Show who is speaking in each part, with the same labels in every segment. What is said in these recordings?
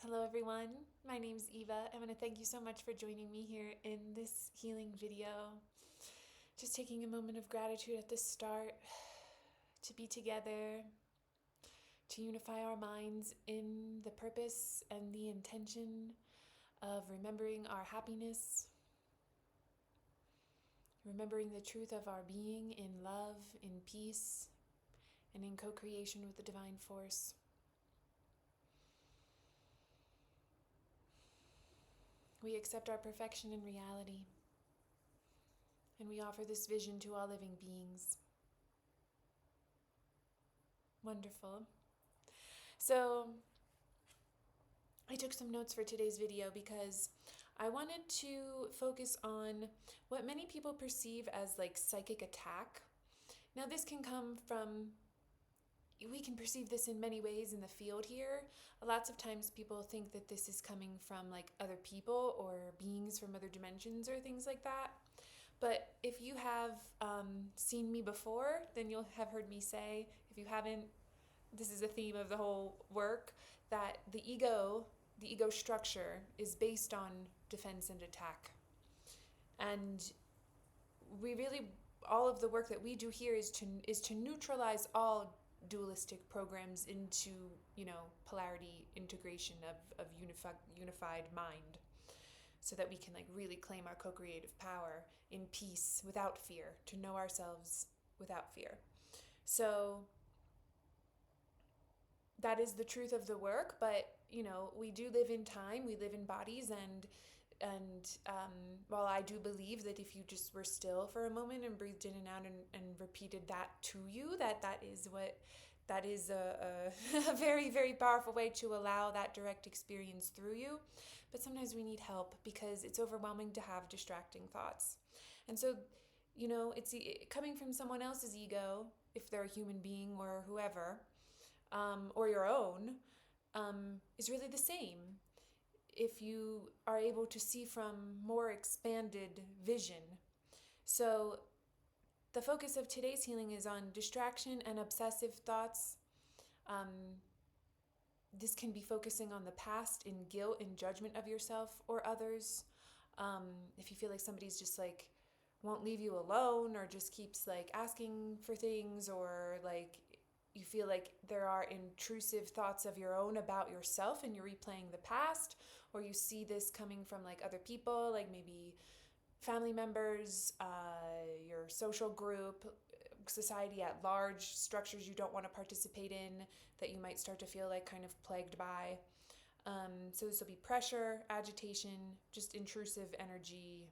Speaker 1: Hello everyone, my name's Eva. I want to thank you so much for joining me here in this healing video. Just taking a moment of gratitude at the start to be together, to unify our minds in the purpose and the intention of remembering our happiness, remembering the truth of our being in love, in peace, and in co-creation with the divine force. We accept our perfection in reality, and we offer this vision to all living beings. Wonderful. So I took some notes for today's video because I wanted to focus on what many people perceive as like psychic attack. Now this can come from, we can perceive this in many ways in the field here. Lots of times people think that this is coming from like other people or beings from other dimensions or things like that. But if you have seen me before, then you'll have heard me say, if you haven't, this is a theme of the whole work, that the ego structure is based on defense and attack. And we really, all of the work that we do here is to neutralize all dualistic programs into, polarity integration of unified mind, so that we can like really claim our co-creative power in peace without fear, to know ourselves without fear. So that is the truth of the work, but we do live in time, we live in bodies, and while I do believe that if you just were still for a moment and breathed in and out and repeated that to you, that is a a very, very powerful way to allow that direct experience through you. But sometimes we need help because it's overwhelming to have distracting thoughts. And so, it's coming from someone else's ego, if they're a human being or whoever, or your own, is really the same if you are able to see from more expanded vision. So the focus of today's healing is on distraction and obsessive thoughts. This can be focusing on the past in guilt and judgment of yourself or others. If you feel like somebody's just like won't leave you alone, or just keeps like asking for things, or like you feel like there are intrusive thoughts of your own about yourself and you're replaying the past, or you see this coming from like other people, like maybe family members, your social group, society at large, structures you don't want to participate in that you might start to feel like kind of plagued by. So this will be pressure, agitation, just intrusive energy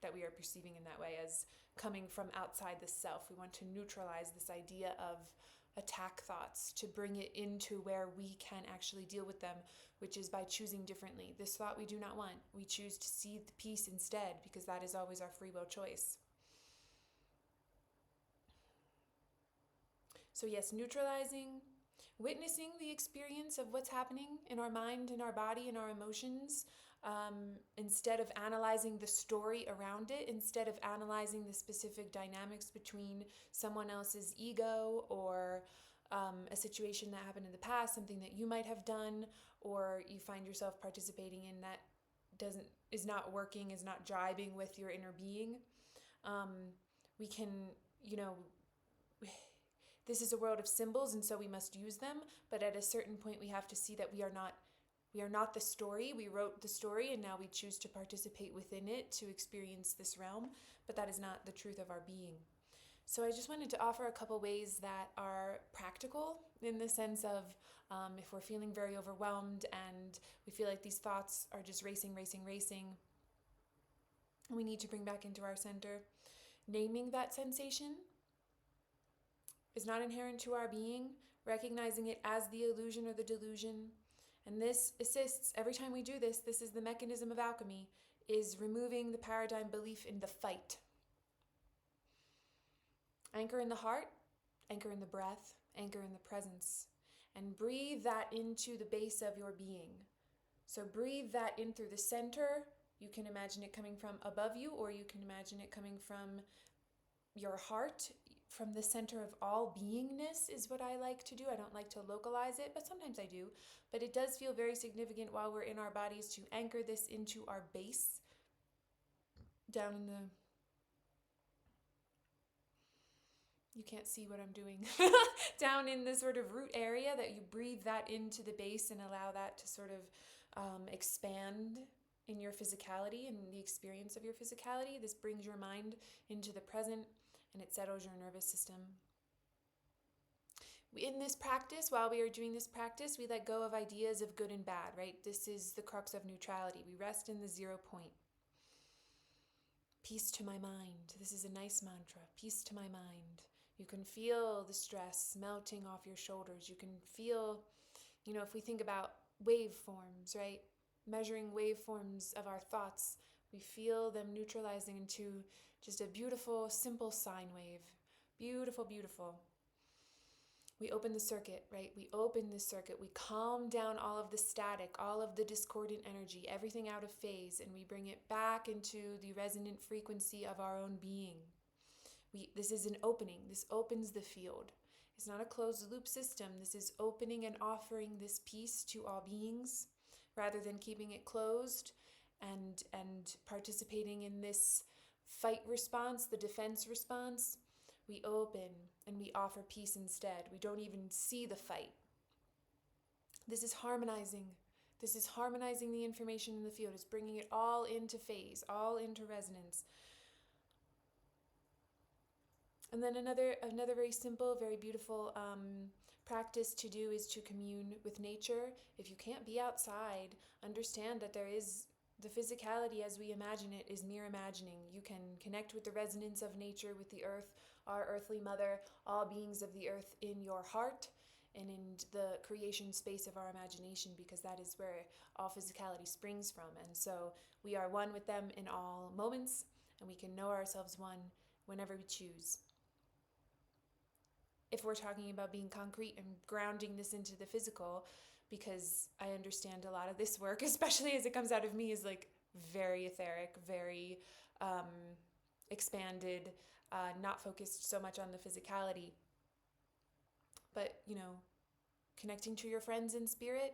Speaker 1: that we are perceiving in that way as coming from outside the self. We want to neutralize this idea of attack thoughts, to bring it into where we can actually deal with them, which is by choosing differently. This thought we do not want. We choose to see the peace instead, because that is always our free will choice. So yes, neutralizing, witnessing the experience of what's happening in our mind, in our body, in our emotions, instead of analyzing the story around it, instead of analyzing the specific dynamics between someone else's ego or a situation that happened in the past, something that you might have done, or you find yourself participating in that is not working, is not jibing with your inner being. We can, this is a world of symbols, and so we must use them, but at a certain point we have to see that we are not the story. We wrote the story and now we choose to participate within it to experience this realm, but that is not the truth of our being. So I just wanted to offer a couple ways that are practical, in the sense of if we're feeling very overwhelmed and we feel like these thoughts are just racing, we need to bring back into our center. Naming that sensation is not inherent to our being, recognizing it as the illusion or the delusion. And this assists, every time we do this, this is the mechanism of alchemy, is removing the paradigm belief in the fight. Anchor in the heart, anchor in the breath, anchor in the presence, and breathe that into the base of your being. So breathe that in through the center. You can imagine it coming from above you, or you can imagine it coming from your heart, from the center of all beingness is what I like to do. I don't like to localize it, but sometimes I do. But it does feel very significant while we're in our bodies to anchor this into our base, down in the, you can't see what I'm doing, down in the sort of root area, that you breathe that into the base and allow that to sort of expand in your physicality and the experience of your physicality. This brings your mind into the present and it settles your nervous system. In this practice, while we are doing this practice, we let go of ideas of good and bad, right? This is the crux of neutrality. We rest in the 0 point. Peace to my mind. This is a nice mantra. Peace to my mind. You can feel the stress melting off your shoulders. You can feel, if we think about waveforms, right? Measuring waveforms of our thoughts, we feel them neutralizing into just a beautiful, simple sine wave. Beautiful, beautiful. We open the circuit, right? We open the circuit. We calm down all of the static, all of the discordant energy, everything out of phase, and we bring it back into the resonant frequency of our own being. This is an opening. This opens the field. It's not a closed loop system. This is opening and offering this peace to all beings rather than keeping it closed and participating in this fight response, the defense response. We open and we offer peace instead. We don't even see the fight. This is harmonizing. This is harmonizing the information in the field. It's bringing it all into phase, all into resonance. And then another very simple, very beautiful practice to do is to commune with nature. If you can't be outside, understand that there is the physicality as we imagine it is mere imagining. You can connect with the resonance of nature, with the earth, our earthly mother, all beings of the earth in your heart and in the creation space of our imagination, because that is where all physicality springs from. And so we are one with them in all moments, and we can know ourselves one whenever we choose. If we're talking about being concrete and grounding this into the physical, because I understand a lot of this work, especially as it comes out of me, is like very etheric, very expanded, not focused so much on the physicality. But, connecting to your friends in spirit,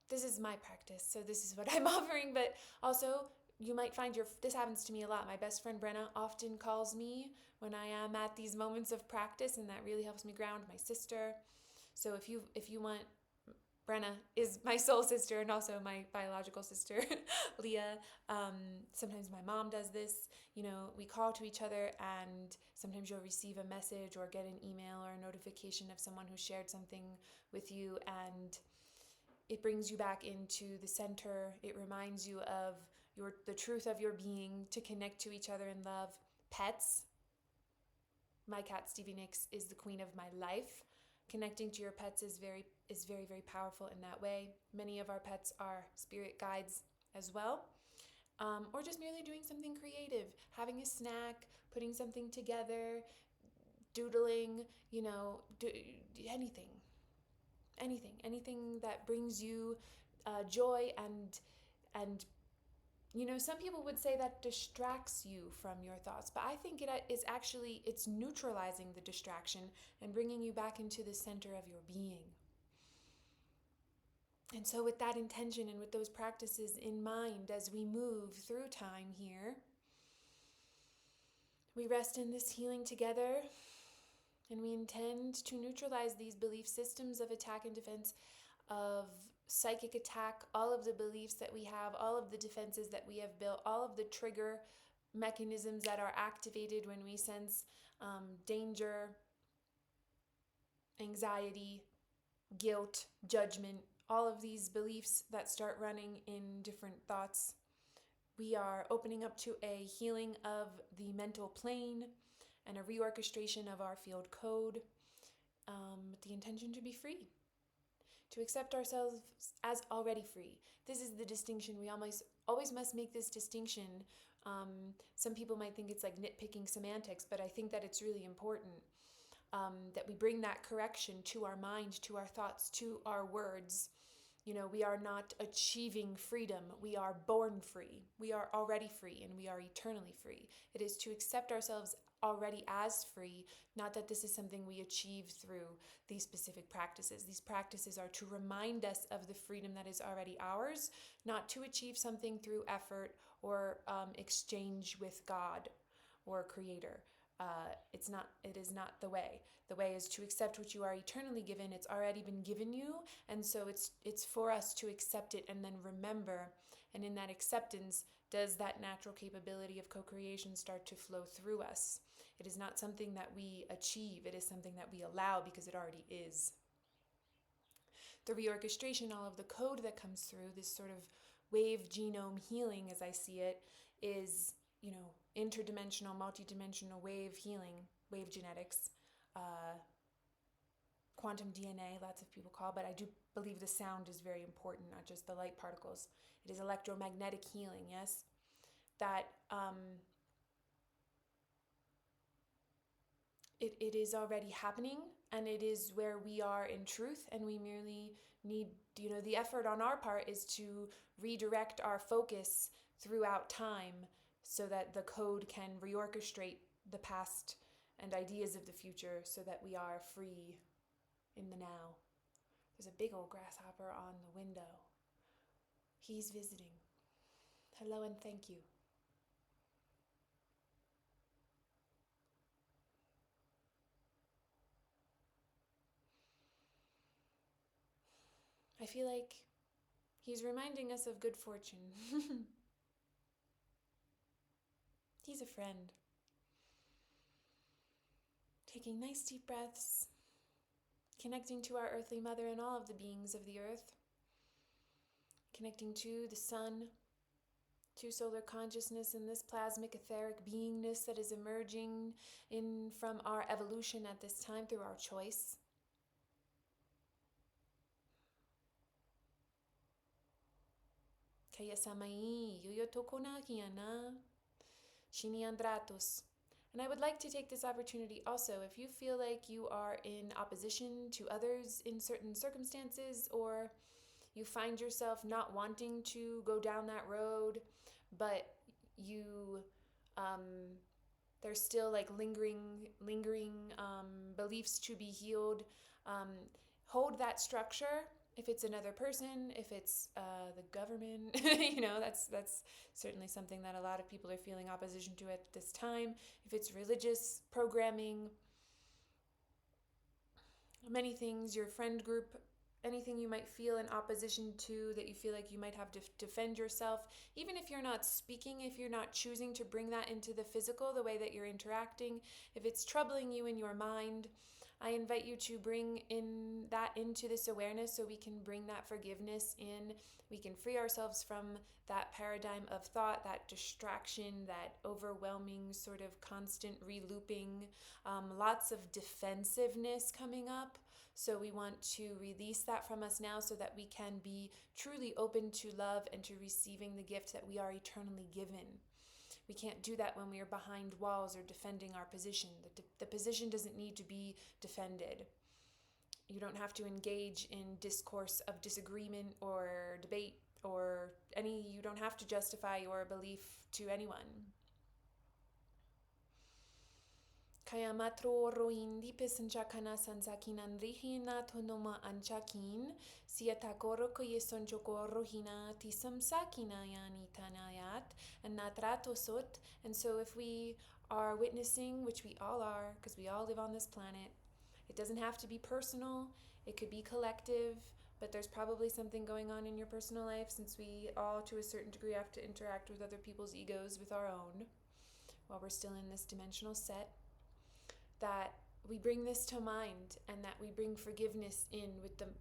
Speaker 1: this is my practice, so this is what I'm offering. But also, you might find this happens to me a lot. My best friend Brenna often calls me when I am at these moments of practice, and that really helps me ground. My sister. So if you want, Brenna is my soul sister and also my biological sister, Leah. Sometimes my mom does this. We call to each other, and sometimes you'll receive a message or get an email or a notification of someone who shared something with you, and it brings you back into the center. It reminds you of the truth of your being, to connect to each other in love. Pets. My cat Stevie Nicks is the queen of my life. Connecting to your pets is very, very powerful in that way. Many of our pets are spirit guides as well. Or just merely doing something creative, having a snack, putting something together, doodling, anything that brings you joy and some people would say that distracts you from your thoughts, but I think it's neutralizing the distraction and bringing you back into the center of your being. And so with that intention and with those practices in mind, as we move through time here, we rest in this healing together, and we intend to neutralize these belief systems of attack and defense, of psychic attack, all of the beliefs that we have, all of the defenses that we have built, all of the trigger mechanisms that are activated when we sense danger, anxiety, guilt, judgment, all of these beliefs that start running in different thoughts. We are opening up to a healing of the mental plane and a reorchestration of our field code, with the intention to be free, to accept ourselves as already free. This is the distinction. We always must make this distinction. Some people might think it's like nitpicking semantics, but I think that it's really important that we bring that correction to our mind, to our thoughts, to our words. We are not achieving freedom. We are born free. We are already free, and we are eternally free. It is to accept ourselves already as free, not that this is something we achieve through these specific practices. These practices are to remind us of the freedom that is already ours, not to achieve something through effort or exchange with God or Creator. It is not the way. The way is to accept what you are eternally given. It's already been given you, and so it's for us to accept it and then remember. And in that acceptance, does that natural capability of co-creation start to flow through us? It is not something that we achieve. It is something that we allow because it already is. The reorchestration, all of the code that comes through, this sort of wave genome healing, as I see it, is, interdimensional, multidimensional wave healing, wave genetics, quantum DNA, lots of people call, but I do believe the sound is very important, not just the light particles. It is electromagnetic healing, yes? That it is already happening, and it is where we are in truth, and we merely need, the effort on our part is to redirect our focus throughout time so that the code can reorchestrate the past and ideas of the future so that we are free in the now. There's a big old grasshopper on the window. He's visiting. Hello and thank you. I feel like he's reminding us of good fortune. He's a friend. Taking nice deep breaths, connecting to our earthly mother and all of the beings of the earth, connecting to the sun, to solar consciousness and this plasmic etheric beingness that is emerging from our evolution at this time through our choice. Kaya samai, yuyo tokona kiana, shini andratos. And I would like to take this opportunity also, if you feel like you are in opposition to others in certain circumstances, or you find yourself not wanting to go down that road, but there's still like lingering beliefs to be healed. Hold that structure. If it's another person, if it's the government, that's certainly something that a lot of people are feeling opposition to at this time. If it's religious programming, many things, your friend group, anything you might feel in opposition to, that you feel like you might have to defend yourself, even if you're not speaking, if you're not choosing to bring that into the physical, the way that you're interacting, if it's troubling you in your mind, I invite you to bring that into this awareness so we can bring that forgiveness in. We can free ourselves from that paradigm of thought, that distraction, that overwhelming sort of constant re-looping, lots of defensiveness coming up. So we want to release that from us now so that we can be truly open to love and to receiving the gift that we are eternally given. We can't do that when we are behind walls or defending our position. The position doesn't need to be defended. You don't have to engage in discourse of disagreement or debate you don't have to justify your belief to anyone. Kaya matro roindi pesanchakana sansakinan rihina tonoma anchakin siatakoro koyesonchoko rohina tisamsakina yani tanayat and natratosot. And so if we are witnessing, which we all are, because we all live on this planet, it doesn't have to be personal, it could be collective, but there's probably something going on in your personal life, since we all to a certain degree have to interact with other people's egos with our own while we're still in this dimensional set. That we bring this to mind, and that we bring forgiveness in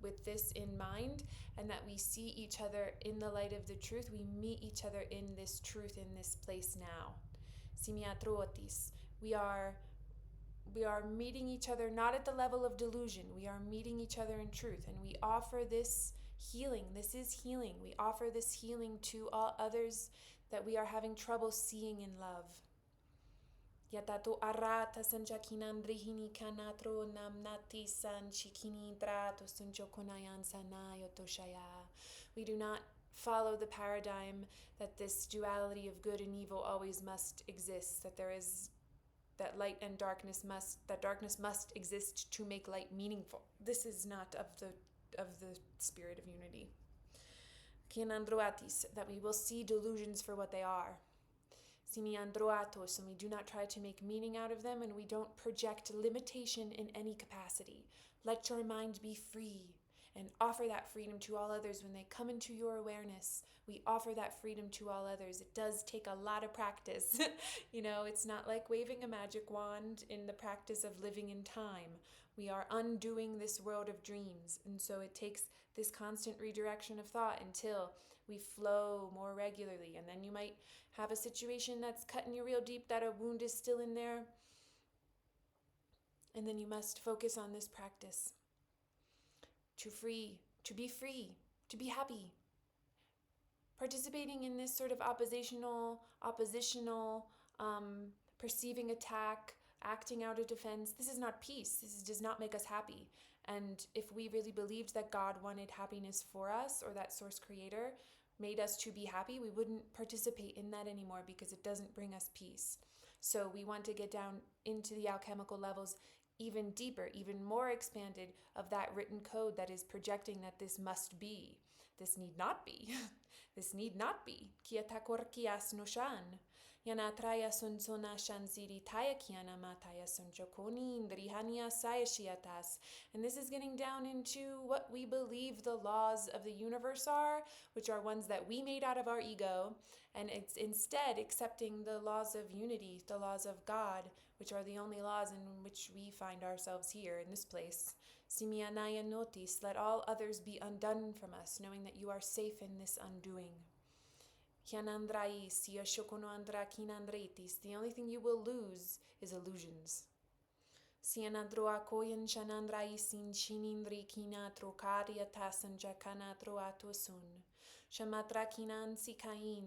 Speaker 1: with this in mind, and that we see each other in the light of the truth. We meet each other in this truth, in this place now. Simiatrotis. We are meeting each other not at the level of delusion. We are meeting each other in truth, and we offer this healing. This is healing. We offer this healing to all others that we are having trouble seeing in love. Yatato arata sanjakinan drihini kanatro namnati san chikini drato sunjokonayan sanayotoshaya. We do not follow the paradigm that this duality of good and evil always must exist, that there is that darkness must exist to make light meaningful. This is not of the spirit of unity. Kianandroatis, that we will see delusions for what they are. Simiandroatos, and we do not try to make meaning out of them, and we don't project limitation in any capacity. Let your mind be free, and offer that freedom to all others when they come into your awareness. We offer that freedom to all others. It does take a lot of practice. It's not like waving a magic wand in the practice of living in time. We are undoing this world of dreams, and so it takes this constant redirection of thought until we flow more regularly. And then you might have a situation that's cutting you real deep, that a wound is still in there. And then you must focus on this practice to be free, to be happy. Participating in this sort of oppositional, perceiving attack, acting out of defense, this is not peace. This does not make us happy. And if we really believed that God wanted happiness for us, or that source creator made us to be happy, we wouldn't participate in that anymore, because it doesn't bring us peace. So we want to get down into the alchemical levels even deeper, even more expanded, of that written code that is projecting that this must be. This need not be. This need not be. Kiatakorkias noshan. Yanatraya sunsona shanziri tayakiana mataya sunjokoni indrihania sayashiatas. And this is getting down into what we believe the laws of the universe are, which are ones that we made out of our ego, and it's instead accepting the laws of unity, the laws of God, which are the only laws in which we find ourselves here in this place. Simianaya notis, let all others be undone from us, knowing that you are safe in this undoing. Kianandrais, yashokonoandra kinandretis, the only thing you will lose is illusions. Sianandroa koyan shanandrais shinindri kina trokaria tasanjakana troatosun. Shamatra kinan sikain.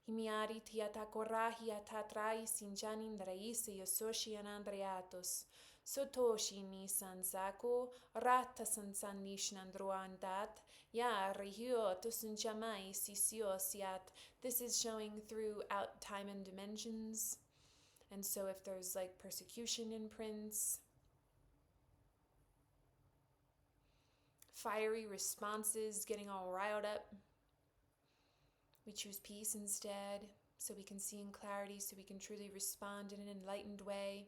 Speaker 1: Himiari tiatakorahi atatrai sinjanindrais yasoshianandreatos. Sotoshi ni sansako rata sansanishnandroandat ya rihio tosunchamai sisiosiat. This is showing throughout time and dimensions. And so if there's like persecution in Prince, fiery responses, getting all riled up, we choose peace instead, so we can see in clarity, so we can truly respond in an enlightened way.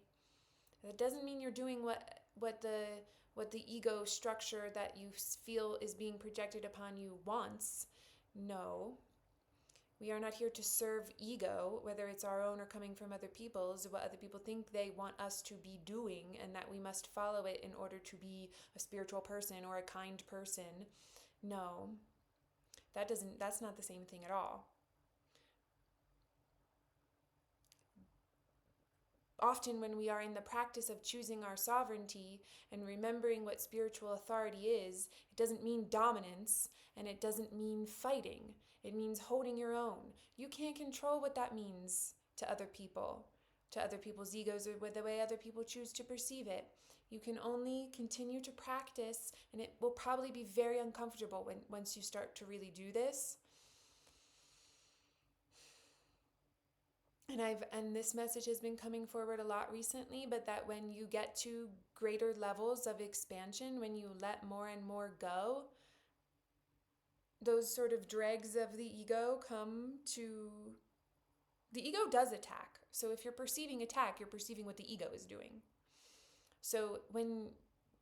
Speaker 1: That doesn't mean you're doing what the ego structure that you feel is being projected upon you wants. No. We are not here to serve ego, whether it's our own or coming from other people's, what other people think they want us to be doing, and that we must follow it in order to be a spiritual person or a kind person. No. That's not the same thing at all. Often when we are in the practice of choosing our sovereignty and remembering what spiritual authority is, it doesn't mean dominance, and it doesn't mean fighting. It means holding your own. You can't control what that means to other people, to other people's egos, or the way other people choose to perceive it. You can only continue to practice, and it will probably be very uncomfortable once you start to really do this. And this message has been coming forward a lot recently, but that when you get to greater levels of expansion, when you let more and more go, those sort of dregs of the ego come to... The ego does attack. So if you're perceiving attack, you're perceiving what the ego is doing. So when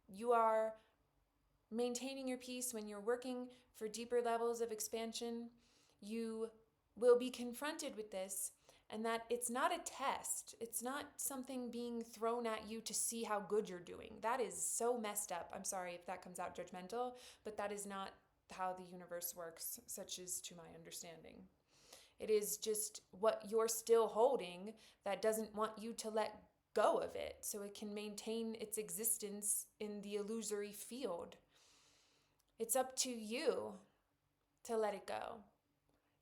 Speaker 1: you are maintaining your peace, when you're working for deeper levels of expansion, you will be confronted with this. And that it's not a test. It's not something being thrown at you to see how good you're doing. That is so messed up. I'm sorry if that comes out judgmental, but that is not how the universe works, such is to my understanding. It is just what you're still holding that doesn't want you to let go of it, so it can maintain its existence in the illusory field. It's up to you to let it go.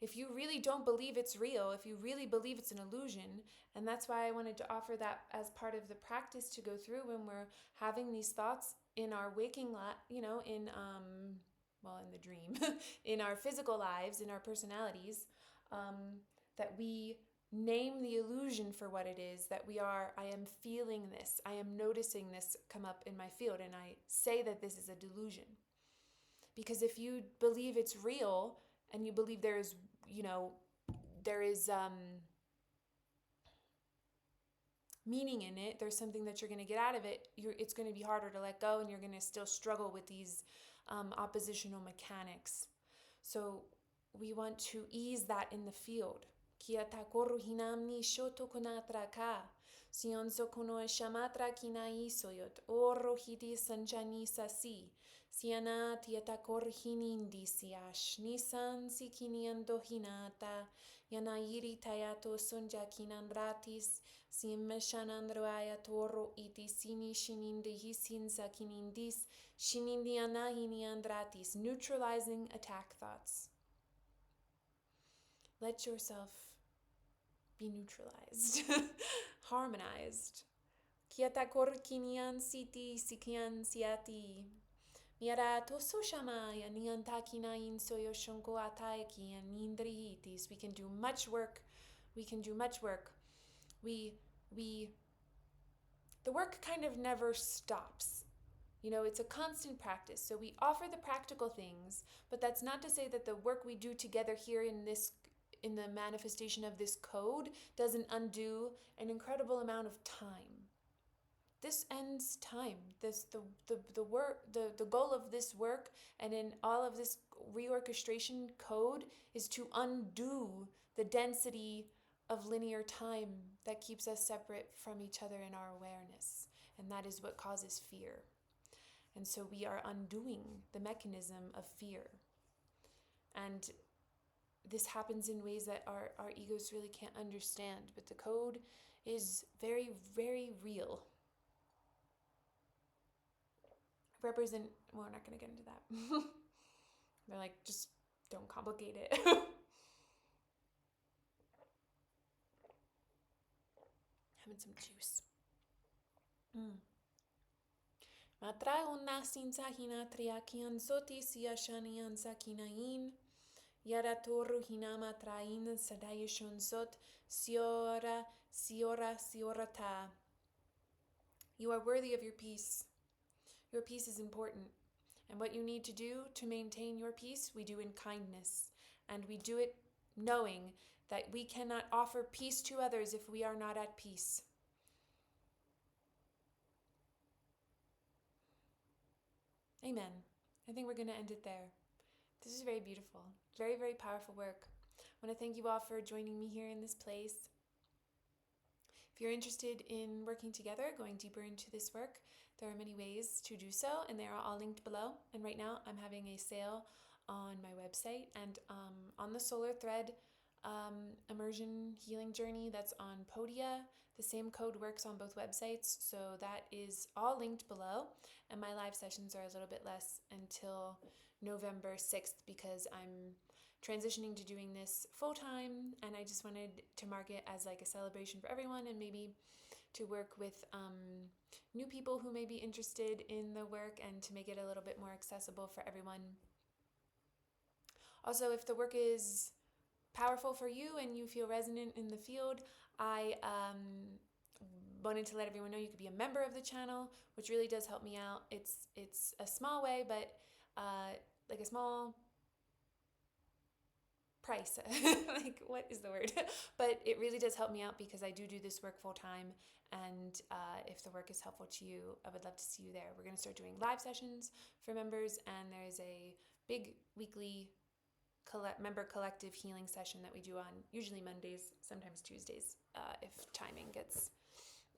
Speaker 1: If you really don't believe it's real, if you really believe it's an illusion, and that's why I wanted to offer that as part of the practice to go through when we're having these thoughts in our waking life, in the dream, in our physical lives, in our personalities, that we name the illusion for what it is that we are. I am feeling this. I am noticing this come up in my field, and I say that this is a delusion. Because if you believe it's real and you believe there is meaning in it, there's something that you're going to get out of it, it's going to be harder to let go, and you're going to still struggle with these oppositional mechanics. So we want to ease that in the field. Kia takoru hinamni shoto konatra ka. Sionso kono shamatra kinai soyot. Oro hiti sanjani sasi. Siana tiatakor hinindi siash. Nisan sikiniando hinata. Yanairi tayato sonja kinandratis. Simmeshanandroaya toro iti sini shinindi hisin sakinindis. Shinindiana hiniandratis. Neutralizing attack thoughts. Let yourself be neutralized, harmonized. Kiatakor kinian siti sikian siati. Miara toso shamaya niantakinain soyoshonko ataiki and nindrihitis. We can do much work. The work kind of never stops. It's a constant practice. So we offer the practical things, but that's not to say that the work we do together here in the manifestation of this code doesn't undo an incredible amount of time. This ends time. The goal of this work and in all of this reorchestration code is to undo the density of linear time that keeps us separate from each other in our awareness. And that is what causes fear. And so we are undoing the mechanism of fear. And this happens in ways that our egos really can't understand. But the code is very, very real. We're not going to get into that. They're like, just don't complicate it. Having some juice. Matra onna sinsa hina triakian soti siya shanian sakinain. Yaratoru hinama train sadayashon sot siora ta. You are worthy of your peace. Your peace is important. And what you need to do to maintain your peace, we do in kindness. And we do it knowing that we cannot offer peace to others if we are not at peace. Amen. I think we're going to end it there. This is very beautiful. Very, very powerful work. I want to thank you all for joining me here in this place. If you're interested in working together, going deeper into this work, there are many ways to do so, and they are all linked below. And right now, I'm having a sale on my website and on the Solar Thread immersion healing journey that's on Podia. The same code works on both websites, so that is all linked below. And my live sessions are a little bit less until November 6th because I'm transitioning to doing this full-time, and I just wanted to mark it as like a celebration for everyone, and maybe to work with new people who may be interested in the work and to make it a little bit more accessible for everyone. Also, if the work is powerful for you and you feel resonant in the field, I wanted to let everyone know you could be a member of the channel, which really does help me out. It's a small way, but like a small price. Like, what is the word? But it really does help me out because I do this work full time. And if the work is helpful to you, I would love to see you there. We're going to start doing live sessions for members, and there's a big weekly member collective healing session that we do on usually Mondays, sometimes Tuesdays, if timing gets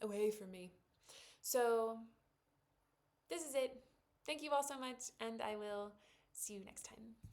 Speaker 1: away from me. So this is it. Thank you all so much, and I will see you next time.